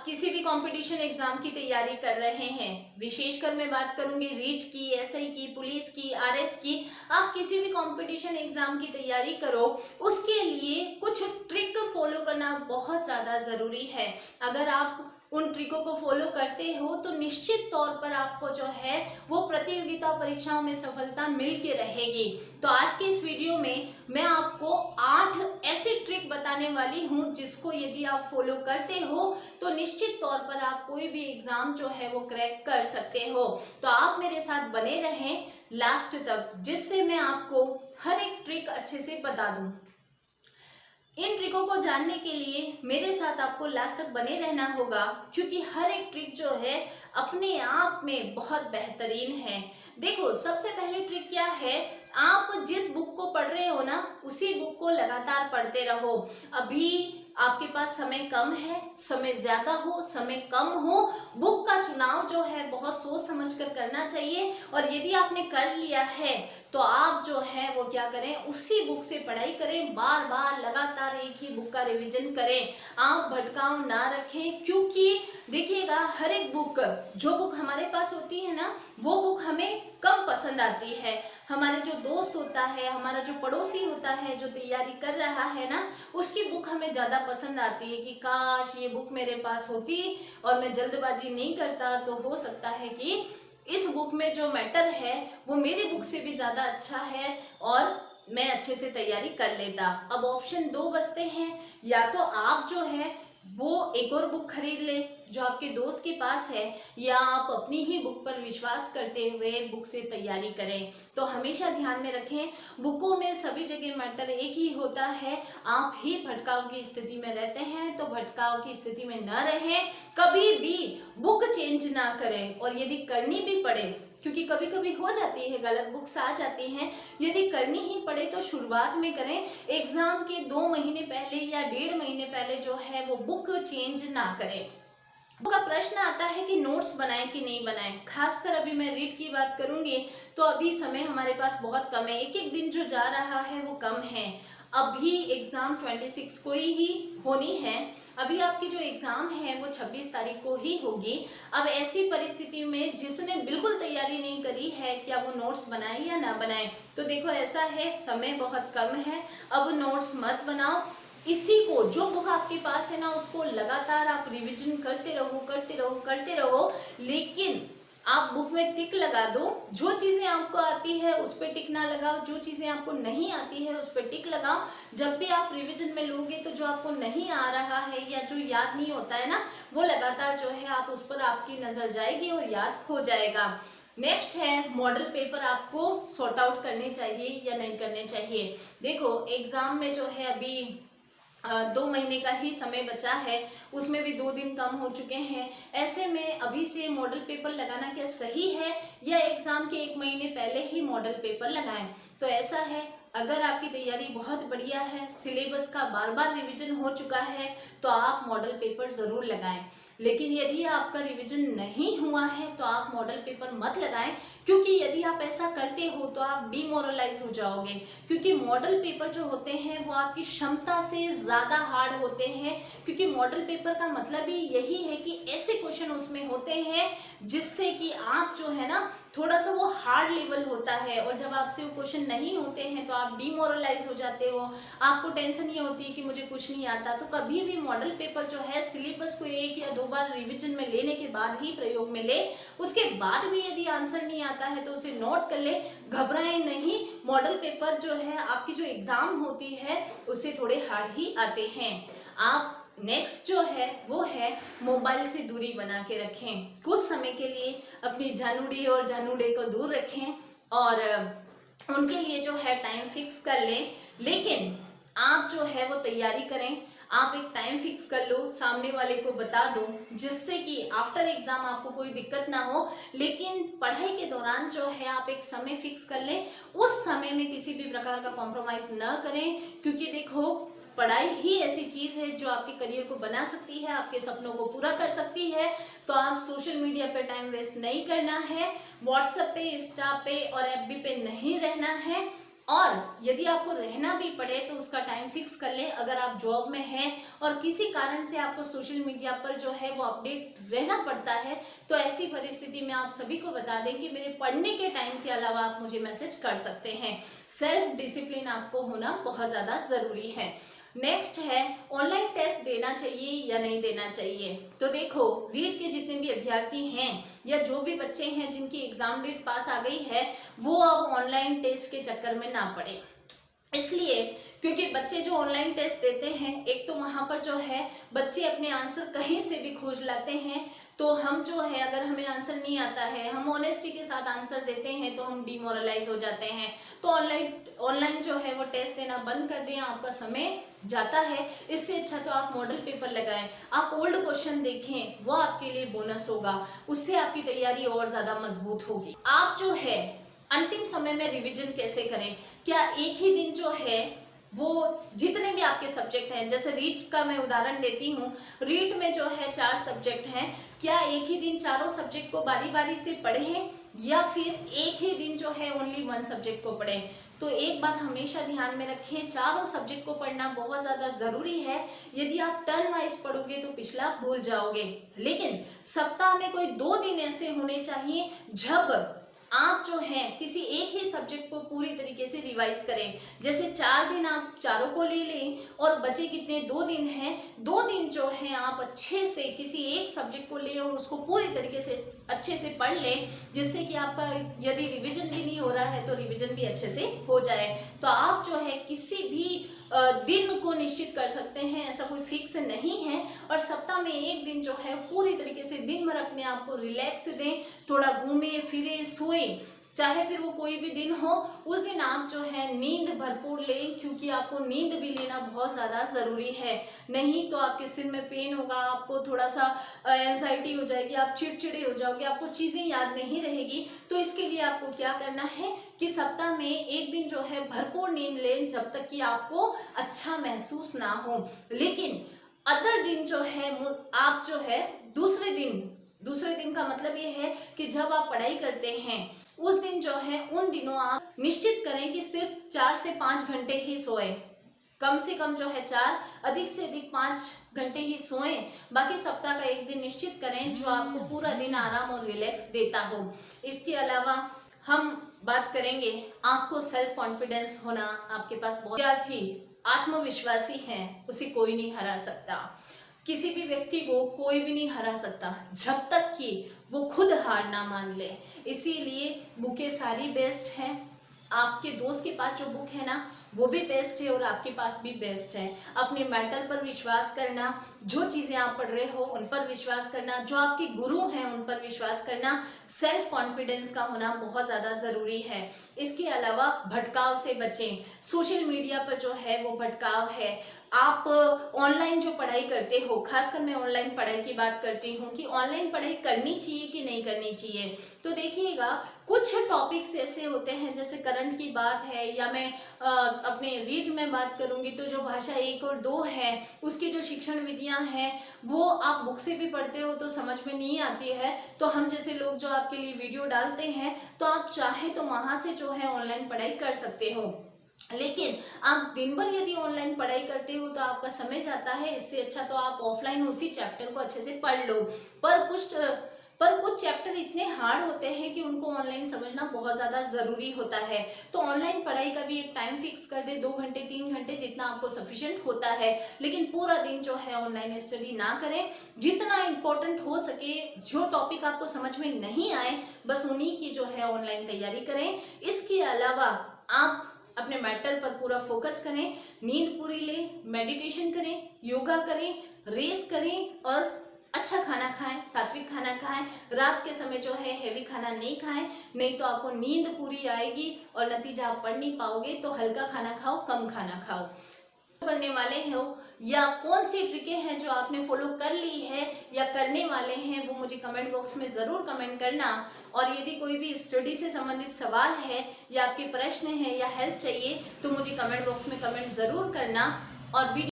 किसी भी competition exam की तैयारी कर रहे हैं, विशेषकर मैं बात करूंगी रीट की, एसआई की, पुलिस की, आरएस की, आप किसी भी कंपटीशन एग्जाम की तैयारी करो, उसके लिए कुछ ट्रिक फॉलो करना बहुत ज़्यादा ज़रूरी है। अगर आप उन ट्रिकों को फॉलो करते हो तो निश्चित तौर पर आपको जो है वो प्रतियोगिता परीक्षाओं में सफलता मिल के रहेगी। तो आज के इस वीडियो में मैं आपको 8 ऐसी ट्रिक बताने वाली हूं जिसको यदि आप फॉलो करते हो तो निश्चित तौर पर आप कोई भी एग्जाम जो है वो क्रैक कर सकते हो। तो आप मेरे साथ बने रहें लास्ट तक, जिससे मैं आपको हर एक ट्रिक अच्छे से बता दूं। इन ट्रिकों को जानने के लिए मेरे साथ आपको लास्ट तक बने रहना होगा, क्योंकि हर एक ट्रिक जो है अपने आप में बहुत बेहतरीन है। देखो, सबसे पहली ट्रिक क्या है, आप जिस बुक को पढ़ रहे हो ना, उसी बुक को लगातार पढ़ते रहो। अभी आपके पास समय कम है, समय ज्यादा हो, समय कम हो, बुक का चुनाव जो है बहुत सोच समझ कर करना चाहिए। और यदि आपने कर लिया है तो आप जो है वो क्या करें, उसी बुक से पढ़ाई करें, बार बार लगातार एक ही बुक का रिवीजन करें। आप भटकाव ना रखें, क्योंकि देखिएगा हर एक बुक, जो बुक हमारे पास होती है ना, वो बुक हमें कम पसंद आती है। हमारे जो दोस्त होता है, हमारा जो पड़ोसी होता है जो तैयारी कर रहा है ना, उसकी बुक हमें ज़्यादा पसंद आती है कि काश ये बुक मेरे पास होती और मैं जल्दबाजी नहीं करता तो हो सकता है कि इस बुक में जो मैटर है वो मेरी बुक से भी ज़्यादा अच्छा है और मैं अच्छे से तैयारी कर लेता। अब ऑप्शन 2 बचते हैं, या तो आप जो है वो एक और बुक खरीद ले जो आपके दोस्त के पास है, या आप अपनी ही बुक पर विश्वास करते हुए बुक से तैयारी करें। तो हमेशा ध्यान में रखें, बुकों में सभी जगह मैटर एक ही होता है। आप ही भटकाव की स्थिति में रहते हैं तो भटकाव की स्थिति में न रहें, कभी भी बुक चेंज ना करें। और यदि करनी भी पड़े, क्योंकि कभी कभी हो जाती है, गलत बुक्स आ जाती हैं, यदि करनी ही पड़े तो शुरुआत में करें, एग्जाम के 2 महीने पहले या 1.5 महीने पहले जो है वो बुक चेंज ना करें। का प्रश्न आता है कि नोट्स बनाएं कि नहीं बनाएं। खासकर अभी मैं रीड की बात करूंगी तो अभी समय हमारे पास बहुत कम है, एक एक दिन जो जा रहा है वो कम है। अभी एग्जाम 26 को ही होनी है, अभी आपकी जो एग्जाम है वो 26 तारीख को ही होगी। अब ऐसी परिस्थिति में जिसने बिल्कुल तैयारी नहीं करी है, क्या वो नोट्स बनाए या ना बनाए? तो देखो, ऐसा है, समय बहुत कम है, अब नोट्स मत बनाओ। इसी को, जो बुक आपके पास है ना, उसको लगातार आप रिवीजन करते रहो करते रहो करते रहो, लेकिन आप बुक में टिक लगा दो। जो चीज़ें आपको आती है उस पर टिक ना लगाओ, जो चीज़ें आपको नहीं आती है उस पर टिक लगाओ। जब भी आप रिवीजन में लोगे तो जो आपको नहीं आ रहा है या जो याद नहीं होता है ना, वो लगातार जो है आप उस पर आपकी नज़र जाएगी और याद खो जाएगा। नेक्स्ट है, मॉडल पेपर आपको सॉर्ट आउट करने चाहिए या नहीं करने चाहिए। देखो, एग्जाम में जो है अभी 2 महीने का ही समय बचा है, उसमें भी 2 दिन कम हो चुके हैं। ऐसे में अभी से मॉडल पेपर लगाना क्या सही है, या एग्जाम के 1 महीने पहले ही मॉडल पेपर लगाएं? तो ऐसा है, अगर आपकी तैयारी बहुत बढ़िया है, सिलेबस का बार बार रिवीजन हो चुका है, तो आप मॉडल पेपर ज़रूर लगाएं। लेकिन यदि आपका रिवीजन नहीं हुआ है तो आप मॉडल पेपर मत लगाएं, क्योंकि यदि आप ऐसा करते हो तो आप डिमोरलाइज हो जाओगे। क्योंकि मॉडल पेपर जो होते हैं वो आपकी क्षमता से ज़्यादा हार्ड होते हैं, क्योंकि मॉडल पेपर का मतलब ही यही है कि ऐसे क्वेश्चन उसमें होते हैं जिससे कि आप जो है ना, थोड़ा सा वो हार्ड लेवल होता है, और जब आपसे वो क्वेश्चन नहीं होते हैं तो आप डिमोरलाइज हो जाते हो, आपको टेंशन ये होती है कि मुझे कुछ नहीं आता। तो कभी भी मॉडल पेपर जो है सिलेबस को 1 या 2 बार रिवीजन में लेने के बाद ही प्रयोग में ले। उसके बाद भी यदि आंसर नहीं आता है तो उसे नोट कर ले, घबराएं नहीं। मॉडल पेपर जो है, आपकी जो एग्जाम होती है उससे थोड़े हार्ड ही आते हैं। आप नेक्स्ट जो है वो है, मोबाइल से दूरी बना के रखें। कुछ समय के लिए अपनी जानूडी और जानूडे को दूर रखें और उनके लिए जो है टाइम फिक्स कर लें। लेकिन आप जो है वो तैयारी करें, आप एक टाइम फिक्स कर लो, सामने वाले को बता दो, जिससे कि आफ्टर एग्जाम आपको कोई दिक्कत ना हो। लेकिन पढ़ाई के दौरान जो है आप एक समय फिक्स कर लें, उस समय में किसी भी प्रकार का कॉम्प्रोमाइज़ न करें, क्योंकि देखो, पढ़ाई ही ऐसी चीज़ है जो आपके करियर को बना सकती है, आपके सपनों को पूरा कर सकती है। तो आप सोशल मीडिया पे टाइम वेस्ट नहीं करना है, व्हाट्सएप पे, इंस्टा पे और एफबी पे नहीं रहना है। और यदि आपको रहना भी पड़े तो उसका टाइम फिक्स कर लें। अगर आप जॉब में हैं और किसी कारण से आपको सोशल मीडिया पर जो है वो अपडेट रहना पड़ता है, तो ऐसी परिस्थिति में आप सभी को बता दें कि मेरे पढ़ने के टाइम के अलावा आप मुझे मैसेज कर सकते हैं। सेल्फ डिसिप्लिन आपको होना बहुत ज़्यादा ज़रूरी है। नेक्स्ट है, ऑनलाइन टेस्ट देना चाहिए या नहीं देना चाहिए। तो देखो, रीट के जितने भी अभ्यर्थी हैं या जो भी बच्चे हैं जिनकी एग्जाम डेट पास आ गई है, वो अब ऑनलाइन टेस्ट के चक्कर में ना पड़े। इसलिए क्योंकि बच्चे जो ऑनलाइन टेस्ट देते हैं, एक तो वहाँ पर जो है बच्चे अपने आंसर कहीं से भी खोज लाते हैं। तो हम जो है, अगर हमें आंसर नहीं आता है, हम ऑनेस्टी के साथ आंसर देते हैं तो हम डिमोरलाइज हो जाते हैं। तो ऑनलाइन जो है वो टेस्ट देना बंद कर दें, आपका समय जाता है। इससे अच्छा तो आप मॉडल पेपर लगाएं, आप ओल्ड क्वेश्चन देखें, वो आपके लिए बोनस होगा, उससे आपकी तैयारी और ज़्यादा मजबूत होगी। आप जो है अंतिम समय में रिवीजन कैसे करें? क्या एक ही दिन जो है वो जितने भी आपके सब्जेक्ट हैं, जैसे रीट का मैं उदाहरण देती हूँ, रीट में जो है 4 सब्जेक्ट हैं, क्या एक ही दिन चारों सब्जेक्ट को बारी बारी से पढ़ें या फिर एक ही दिन जो है ओनली 1 सब्जेक्ट को पढ़ें? तो एक बात हमेशा ध्यान में रखें, चारों सब्जेक्ट को पढ़ना बहुत ज़्यादा ज़रूरी है। यदि आप टर्न वाइज पढ़ोगे तो पिछला भूल जाओगे, लेकिन सप्ताह में कोई 2 दिन ऐसे होने चाहिए जब आप जो है किसी एक ही सब्जेक्ट को पूरी तरीके से रिवाइज करें। जैसे 4 दिन आप चारों को ले लें और बचे कितने 2 दिन हैं, 2 दिन जो है आप अच्छे से किसी एक सब्जेक्ट को लें और उसको पूरी तरीके से अच्छे से पढ़ लें, जिससे कि आपका यदि रिवीजन भी नहीं हो रहा है तो रिवीजन भी अच्छे से हो जाए। तो आप जो है किसी भी दिन को निश्चित कर सकते हैं, ऐसा कोई फिक्स नहीं है। और सप्ताह में एक दिन जो है पूरी तरीके से दिन भर अपने आप को रिलैक्स दें, थोड़ा घूमें फिरें, सोएं, चाहे फिर वो कोई भी दिन हो, उस दिन आप जो है नींद भरपूर लें, क्योंकि आपको नींद भी लेना बहुत ज़्यादा ज़रूरी है। नहीं तो आपके सिर में पेन होगा, आपको थोड़ा सा एंजाइटी हो जाएगी, आप चिड़चिड़े हो जाओगे, आपको चीज़ें याद नहीं रहेगी। तो इसके लिए आपको क्या करना है कि सप्ताह में एक दिन जो है भरपूर नींद लें, जब तक कि आपको अच्छा महसूस ना हो। लेकिन अदर दिन जो है आप जो है दूसरे दिन का मतलब ये है कि जब आप पढ़ाई करते हैं उस दिन जो है, उन दिनों आप निश्चित करें कि सिर्फ 4 से 5 घंटे ही सोएं। कम से कम जो है 4, अधिक से अधिक 5 घंटे ही सोएं। बाकी सप्ताह का एक दिन निश्चित करें जो आपको पूरा दिन आराम और रिलैक्स देता हो। इसके अलावा हम बात करेंगे, आपको सेल्फ कॉन्फिडेंस होना आपके पास बहुत। विद्यार्थी आत्मविश्वासी है, उसे कोई नहीं हरा सकता। किसी भी व्यक्ति को कोई भी नहीं हरा सकता जब तक कि वो खुद हार ना मान ले। इसीलिए बुकें सारी बेस्ट है। आपके दोस्त के पास जो बुक है ना, वो भी बेस्ट है और आपके पास भी बेस्ट है। अपने मेंटल पर विश्वास करना, जो चीज़ें आप पढ़ रहे हो उन पर विश्वास करना, जो आपके गुरु हैं उन पर विश्वास करना, सेल्फ कॉन्फिडेंस का होना बहुत ज़्यादा ज़रूरी है। इसके अलावा भटकाव से बचें। सोशल मीडिया पर जो है वो भटकाव है। आप ऑनलाइन जो पढ़ाई करते हो, खासकर मैं ऑनलाइन पढ़ाई की बात करती हूँ कि ऑनलाइन पढ़ाई करनी चाहिए कि नहीं करनी चाहिए। तो देखिएगा, कुछ टॉपिक्स ऐसे होते हैं, जैसे करंट की बात है, या मैं अपने रीड में बात करूँगी तो जो भाषा 1 और 2 है उसकी जो शिक्षण विधियाँ हैं वो आप बुक से भी पढ़ते हो तो समझ में नहीं आती है। तो हम जैसे लोग जो आपके लिए वीडियो डालते हैं, तो आप चाहे तो वहाँ से जो है ऑनलाइन पढ़ाई कर सकते हो। लेकिन आप दिन भर यदि ऑनलाइन पढ़ाई करते हो तो आपका समय जाता है। इससे अच्छा तो आप ऑफलाइन उसी चैप्टर को अच्छे से पढ़ लो। पर कुछ चैप्टर इतने हार्ड होते हैं कि उनको ऑनलाइन समझना बहुत ज़्यादा ज़रूरी होता है। तो ऑनलाइन पढ़ाई का भी एक टाइम फिक्स कर दे, 2 घंटे 3 घंटे जितना आपको सफिशिएंट होता है। लेकिन पूरा दिन जो है ऑनलाइन स्टडी ना करें। जितना इम्पोर्टेंट हो सके, जो टॉपिक आपको समझ में नहीं आए, बस उन्हीं की जो है ऑनलाइन तैयारी करें। इसके अलावा आप अपने मेंटल पर पूरा फोकस करें, नींद पूरी लें, मेडिटेशन करें, योगा करें, रेस करें और अच्छा खाना खाएं, सात्विक खाना खाएं। रात के समय जो है हेवी खाना नहीं खाएं, नहीं तो आपको नींद पूरी आएगी और नतीजा आप पढ़ नहीं पाओगे। तो हल्का खाना खाओ, कम खाना खाओ। करने वाले हो या कौन सी ट्रिकें हैं जो आपने फॉलो कर ली है या करने वाले हैं, वो मुझे कमेंट बॉक्स में ज़रूर कमेंट करना। और यदि कोई भी स्टडी से संबंधित सवाल है या आपके प्रश्न हैं या हेल्प चाहिए तो मुझे कमेंट बॉक्स में कमेंट ज़रूर करना। और वीडियो